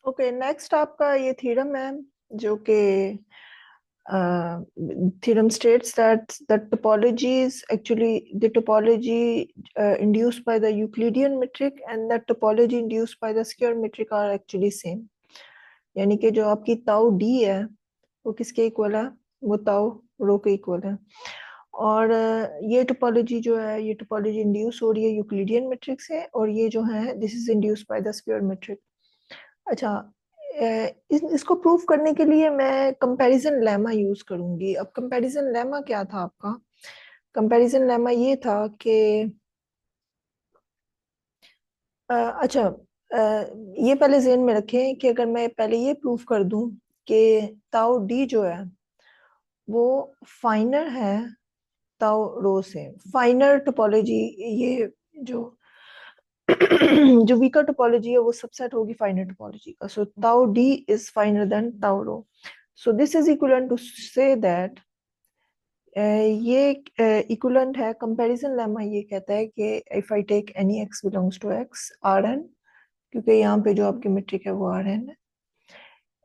Okay, next आपका ये theorem है जो कि theorem states that topology is actually the topology induced by the Euclidean metric and that topology induced by the square metric are actually same. यानी कि जो आपकी ताऊ डी है वो किसके इक्वल है, वो ताऊ रो के इक्वल है। और ये टोपोलॉजी जो है ये टोपोलॉजी इंड्यूस हो रही है यूक्लिडियन मेट्रिक से और ये जो है this is induced by the square metric. अच्छा, इसको प्रूव करने के लिए मैं कंपैरिजन लेमा यूज करूंगी। अब कंपैरिजन लेमा क्या था आपका? कंपैरिजन लेमा ये था कि अच्छा, ये पहले ज़हन में रखें कि अगर मैं पहले ये प्रूव कर दूं कि ताऊ डी जो है वो फाइनर है ताऊ रो से। फाइनर टोपोलॉजी, ये जो जो वीकर टोपोलॉजी है वो सबसेट होगी फाइनर टोपोलॉजी का। सो ताऊ D is finer than tau rho. So this is equivalent to say that ये इक्विवेलेंट है। कंपैरिजन लेमा ये कहता है कि if I take any x belongs to x R n, क्योंकि यहाँ पे जो आपकी मेट्रिक है वो आर एन है,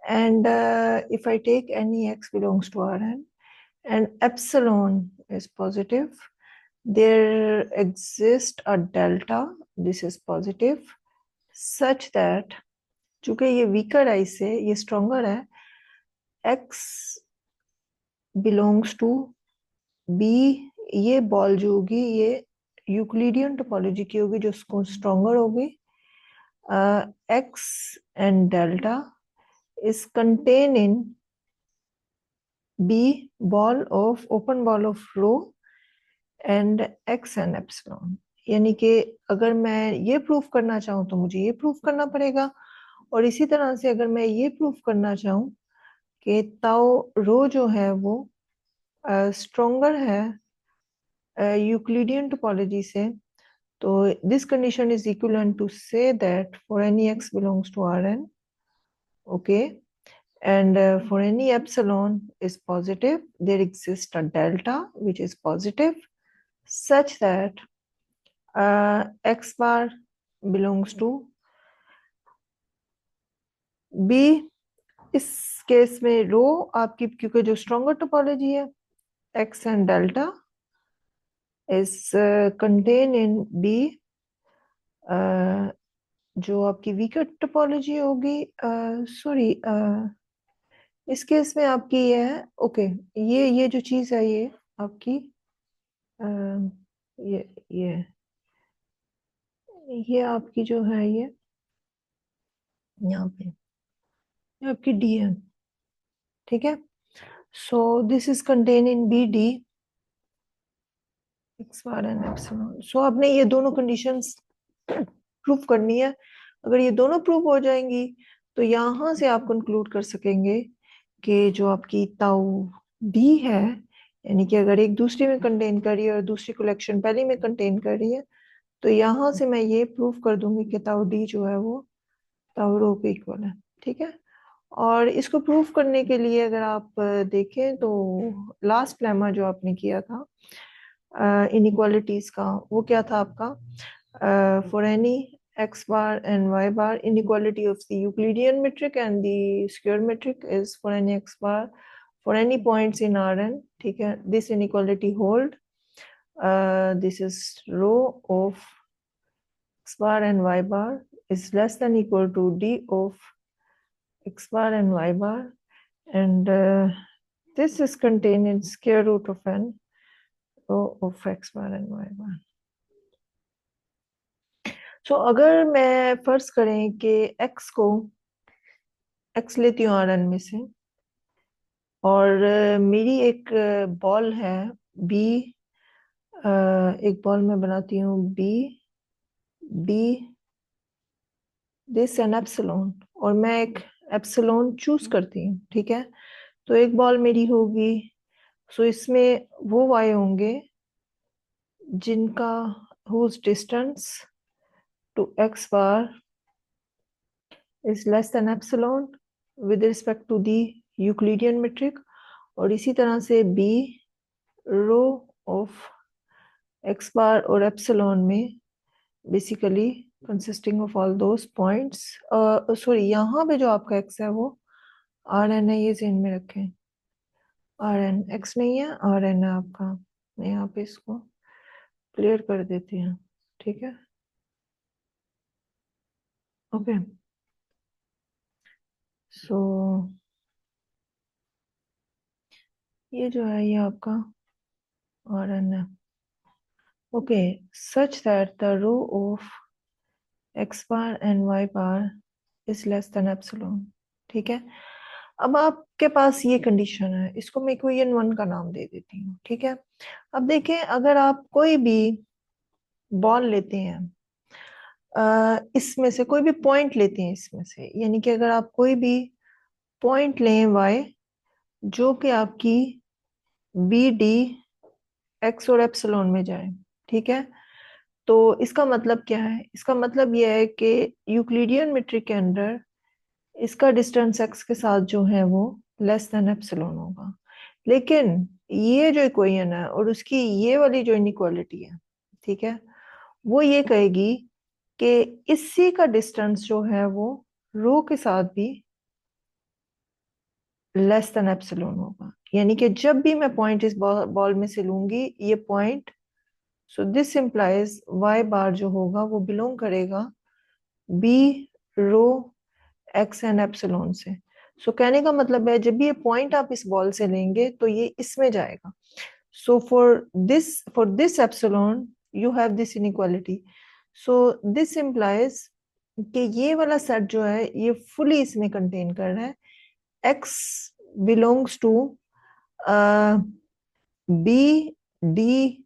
and if I take any x belongs to R n and epsilon is positive, there exists a delta, this is positive, such that चूंकि ये वीकर है इससे ये स्ट्रोंगर है, x belongs to b, ये ball जो होगी ये यूक्लिडियन टोपोलॉजी की होगी जो स्ट्रोंगर होगी। x and delta is contained in b ball of open ball of rho and x and epsilon. यानी कि अगर मैं ये प्रूफ करना चाहूँ तो मुझे ये प्रूफ करना पड़ेगा, और इसी तरह से अगर मैं ये प्रूफ करना चाहूँ कि ताऊ रो जो है वो स्ट्रोंगर है यूक्लिडियन टोपोलॉजी से, तो this condition is equivalent to say that for any x belongs to R N, okay, and for any epsilon is positive, there exists a delta which is positive such that x bar belongs to b। इस case में रो आपकी, क्योंकि जो stronger topology है x and delta is contain in b, जो आपकी weaker topology होगी, sorry इस केस में आपकी ये है, ओके, ये जो चीज है ये आपकी ये ये ये आपकी जो है ये यहाँ पे ये आपकी डी है, ठीक है। So this is contain in B D x bar and epsilon. So आपने ये दोनों कंडीशंस प्रूफ करनी है। अगर ये दोनों प्रूफ हो जाएंगी तो यहाँ से आप कंक्लूड कर सकेंगे कि जो आपकी ताऊ डी है, यानी कि अगर एक दूसरे में कंटेन कर रही है और दूसरी कलेक्शन पहले में कंटेन कर रही है, तो यहाँ से मैं ये प्रूफ कर दूंगी कि ताऊ डी जो है वो ताऊ रो के इक्वल है, ठीक है। और इसको प्रूफ करने के लिए अगर आप देखें तो लास्ट लेमा जो आपने किया था इनइक्वालिटीज का, वो क्या था आपका? For any x bar and y bar, inequality of the Euclidean metric and the square metric is for any x bar for any points in Rn, ठीक है। this inequality hold, this is rho of x bar and y bar is less than equal to d of x bar and y bar, and this is contained in square root of n rho of x bar and y bar। सो अगर मैं फर्ज करें कि x को x लेती हूँ Rn में से, और मेरी एक बॉल है b, एक बॉल मैं बनाती हूँ b d this and epsilon, और मैं एक एप्सिलॉन चूज करती हूँ, ठीक है। तो एक बॉल मेरी होगी, सो इसमें वो y होंगे जिनका whose distance to x bar is less than epsilon with respect to the Euclidean metric, और इसी तरह से b रो ऑफ x बार और एप्सिलॉन में basically consisting of all those points, sorry यहाँ पे जो आपका एक्स है वो आर एन है, ये ज़हन में रखें। आर एन एक्स नहीं है, आर एन है आपका। मैं यहाँ पे इसको क्लियर कर देती हूँ, ठीक है। ओके, सो ये जो है ये आपका आर एन है। Okay, such that the rho of X bar and Y bar is less than epsilon, ठीक है। अब आपके पास ये कंडीशन है, इसको मैं इक्वेशन 1 का नाम दे देती हूँ, ठीक है। अब देखें, अगर आप कोई भी बॉल लेते हैं, इसमें से कोई भी पॉइंट लेते हैं इसमें से, यानी कि अगर आप कोई भी पॉइंट लें वाई जो कि आपकी बी डी एक्स और एप्सिलॉन में जाए, ठीक है। तो इसका मतलब क्या है? इसका मतलब यह है कि यूक्लिडियन मीट्रिक के अंदर इसका डिस्टेंस एक्स के साथ जो है वो लेस देन एप्सिलॉन होगा। लेकिन ये जो इक्वेशन है और उसकी ये वाली जो इनइक्वालिटी है, ठीक है, वो ये कहेगी कि इसी का डिस्टेंस जो है वो रो के साथ भी लेस देन एप्सिलॉन होगा। यानी कि जब भी मैं पॉइंट इस बॉल में से लूंगी, ये point, so this implies y bar जो होगा वो बिलोंग करेगा B rho x and epsilon से। सो कहने का मतलब है, जब भी ये पॉइंट आप इस बॉल से लेंगे तो ये इसमें जाएगा। So for this epsilon you have this inequality. So this implies कि ये वाला सेट जो है ये फुली इसमें कंटेन कर रहा है। X belongs to B D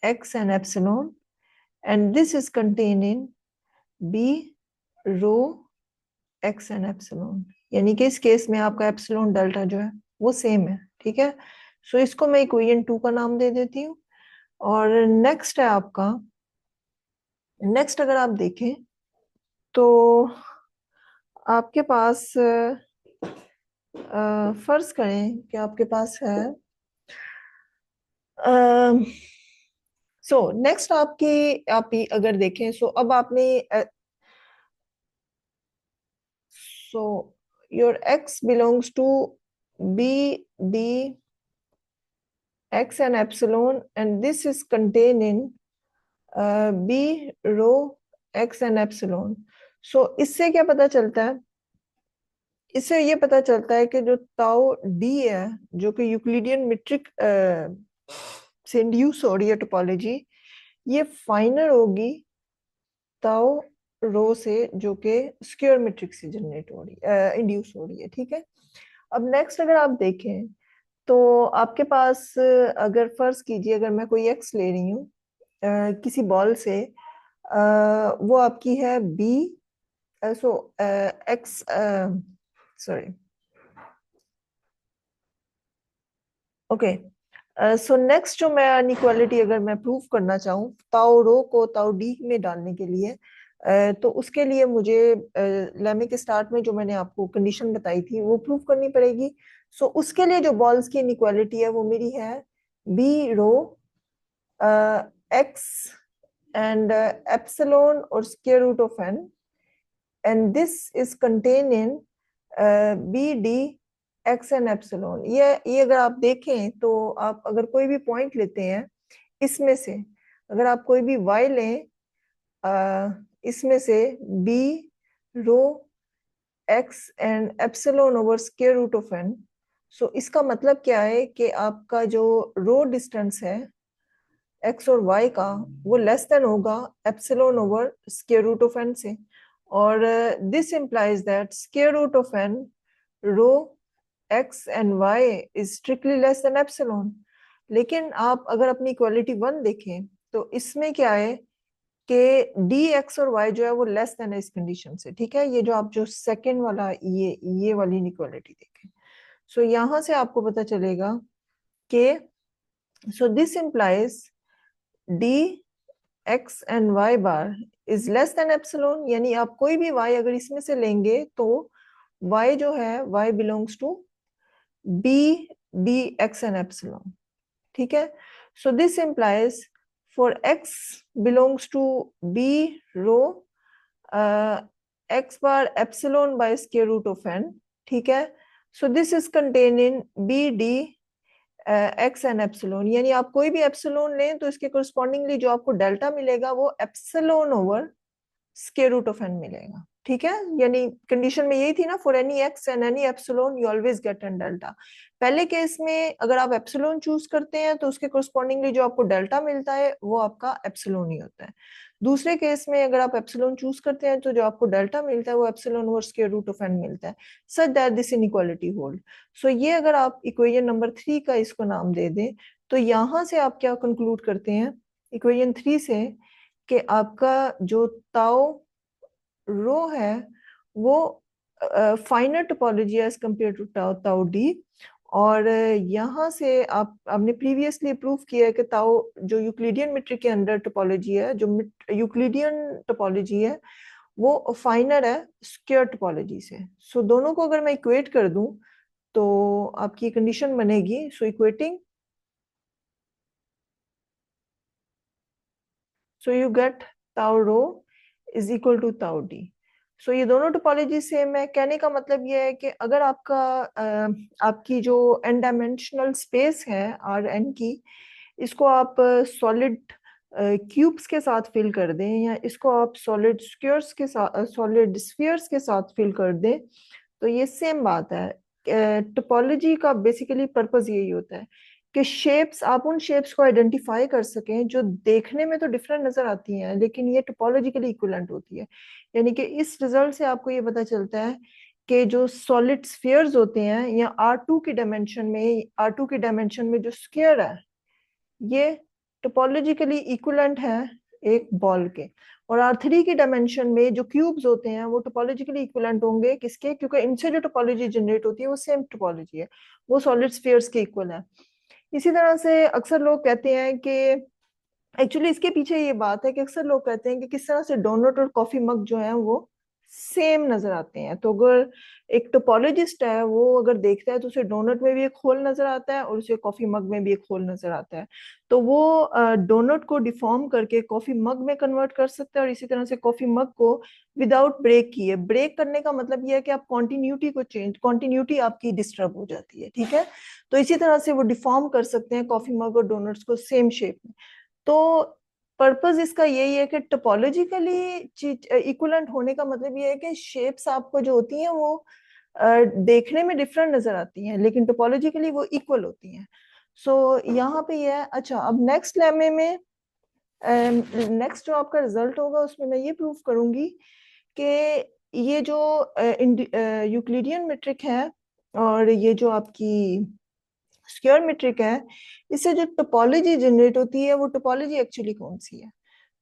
X and epsilon, and this is contain in B rho x and epsilon. यानी कि इस केस में आपका एप्सिलॉन डेल्टा जो है वो सेम है, ठीक है। सो इसको मैं इक्वेशन 2 का नाम दे देती हूँ। और नेक्स्ट है आपका, नेक्स्ट अगर आप देखें तो आपके पास फर्ज करें कि आपके पास है, सो नेक्स्ट आपके, आप अगर देखें, सो अब आपने, so your X belongs to B D x and epsilon, and this is contained in b rho x and epsilon. So इससे क्या पता चलता है? इससे ये पता चलता है कि जो ताउ डी है, जो कि यूक्लिडियन मीट्रिक से इंड्यूस हो रही है टोपोलॉजी, ये फाइनल होगी ताउ रो से, जो कि स्क्वायर मीट्रिक से जनरेट हो रही है, इंड्यूस हो रही है, ठीक है। अब नेक्स्ट अगर आप देखें तो आपके पास, अगर फर्ज कीजिए अगर मैं कोई एक्स ले रही हूँ किसी बॉल से, वो आपकी है B, so x, sorry, okay. So next जो मैं अनइक्वालिटी अगर मैं प्रूव करना चाहूँ ताउ रो को ताउ डी में डालने के लिए, तो उसके लिए मुझे लेमे के स्टार्ट में जो मैंने आपको कंडीशन बताई थी वो प्रूव करनी पड़ेगी। सो उसके लिए जो बॉल्स की इनइक्वालिटी है वो मेरी है B rho X and epsilon or square root of n, and this is contained in b d x and epsilon। ये अगर आप देखें तो आप अगर कोई भी पॉइंट लेते हैं इसमें से, अगर आप कोई भी y लें इसमें से b rho x and epsilon over square root of n, so इसका मतलब क्या है कि आपका जो रो डिस्टेंस है एक्स और वाई का वो लेस देन होगा epsilon over square root of N से। और this implies that square root of N rho x and Y is strictly less than epsilon. लेकिन आप अगर अपनी इक्वालिटी 1 देखें तो इसमें क्या है कि डी एक्स और वाई जो है वो लेस देन है इस कंडीशन से, ठीक है। ये जो आप जो सेकेंड वाला ये वाली इनइक्वालिटी देखें, सो यहां से आपको पता चलेगा कि, so this implies D X and Y bar is less than epsilon. यानी आप कोई भी y अगर इसमें से लेंगे तो y जो है y belongs to B D X and epsilon, ठीक है। So this implies for x belongs to B rho X bar epsilon by square root of N, ठीक है। So this is contain in B D X and epsilon, यानी आप कोई भी epsilon लें तो इसके कोरस्पॉन्डिंगली जो आपको डेल्टा मिलेगा वो epsilon over square root of N मिलेगा, ठीक है। यानी कंडीशन में यही थी ना, for any X and any epsilon you always get an delta. पहले केस में अगर आप एप्सिलॉन चूज करते हैं तो उसके कोरस्पॉन्डिंगली जो आपको डेल्टा मिलता है वो आपका एप्सिलॉन ही होता है। दूसरे केस में अगर आप एप्सिलॉन चूज करते हैं तो जो आपको डेल्टा मिलता है वो epsilon over square root of n मिलता है, such that this inequality hold. So ये अगर आप इक्वेशन नंबर 3 का इसको नाम दे दें तो यहां से आप क्या कंक्लूड करते हैं इक्वेशन 3 से, कि आपका जो ताओ रो है वो finer topology as compare to tau tau D. और यहाँ से आपने प्रीवियसली प्रूव किया है कि ताओ जो यूक्लिडियन मेट्रिक के अंडर टोपोलॉजी है, जो यूक्लिडियन टोपोलॉजी है वो फाइनर है स्क्वायर टोपोलॉजी से। सो दोनों को अगर मैं इक्वेट कर दूं तो आपकी कंडीशन बनेगी, so equating, so you get tau rho is equal to tau D. So ये दोनों टोपोलॉजी से मैं कहने का मतलब ये है कि अगर आपकी जो एन डायमेंशनल स्पेस है आर एन की, इसको आप सॉलिड क्यूब्स के साथ फिल कर दें या इसको आप सॉलिड स्क्वायर्स के साथ, सॉलिड स्फीयर्स के साथ फिल कर दें, तो ये सेम बात है। टोपोलॉजी का बेसिकली पर्पस यही होता है कि शेप्स, आप उन शेप्स को आइडेंटिफाई कर सकें जो देखने में तो डिफरेंट नजर आती हैं लेकिन ये टोपोलॉजिकली इक्विवेलेंट होती है। यानी कि इस रिजल्ट से आपको ये पता चलता है कि जो सॉलिड स्फीयर्स होते हैं या आर टू की डायमेंशन में जो स्क्वायर है ये टोपोलॉजिकली इक्विवेलेंट है एक बॉल के, और R3 की डायमेंशन में जो क्यूब्स होते हैं वो टोपोलॉजिकली इक्विवेलेंट होंगे किसके, क्योंकि इनसे जो टोपोलॉजी जनरेट होती है वो सेम टोपोलॉजी है, वो सॉलिड स्फीयर्स के इक्वल है। इसी तरह से अक्सर लोग कहते हैं कि एक्चुअली इसके पीछे ये बात है कि अक्सर लोग कहते हैं कि किस तरह से डोनट और कॉफी मग जो है वो सेम नजर आते हैं। तो अगर एक टोपोलॉजिस्ट है वो अगर देखता है तो उसे डोनट में भी एक होल नजर आता है और उसे कॉफी मग में भी एक होल नजर आता है, तो वो डोनट को डिफॉर्म करके कॉफी मग में कन्वर्ट कर सकता है और इसी तरह से कॉफी मग को विदाउट ब्रेक किए, ब्रेक करने का मतलब ये है कि आप कॉन्टिन्यूटी को चेंज, कॉन्टिन्यूटी आपकी डिस्टर्ब हो जाती है, ठीक है। तो इसी तरह से वो डिफॉर्म कर सकते हैं कॉफी मग और डोनट्स को सेम शेप में। तो पर्पस इसका यही है कि टोपोलॉजिकली इक्विवेलेंट होने का मतलब ये है कि शेप्स आपको जो होती हैं वो देखने में डिफरेंट नजर आती हैं लेकिन टोपोलॉजिकली वो इक्वल होती हैं। सो यहाँ पे ये है। अच्छा, अब नेक्स्ट लेमे में नेक्स्ट जो आपका रिजल्ट होगा उसमें मैं ये प्रूव करूंगी कि ये जो यूक्लिडियन मेट्रिक है और ये जो आपकी स्क्वायर मेट्रिक है, इससे जो टोपोलॉजी जनरेट होती है वो टोपोलॉजी एक्चुअली कौन सी है।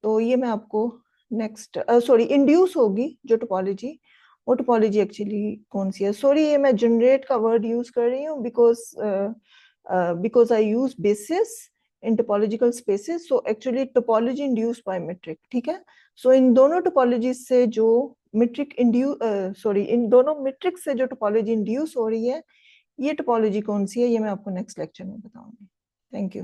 तो ये मैं आपको नेक्स्ट, सॉरी, इंड्यूस होगी जो टोपोलॉजी, वो टोपोलॉजी एक्चुअली कौन सी है। सॉरी, ये मैं जनरेट का वर्ड यूज कर रही हूँ because I use basis in topological spaces, so actually topology induce by metric, ठीक है। सो इन दोनों टोपोलॉजी से जो मेट्रिक इंड्यूस, सॉरी, इन दोनों मेट्रिक से जो टोपोलॉजी इंड्यूस हो रही है ये टोपोलॉजी कौन सी है ये मैं आपको नेक्स्ट लेक्चर में बताऊंगी। Thank you.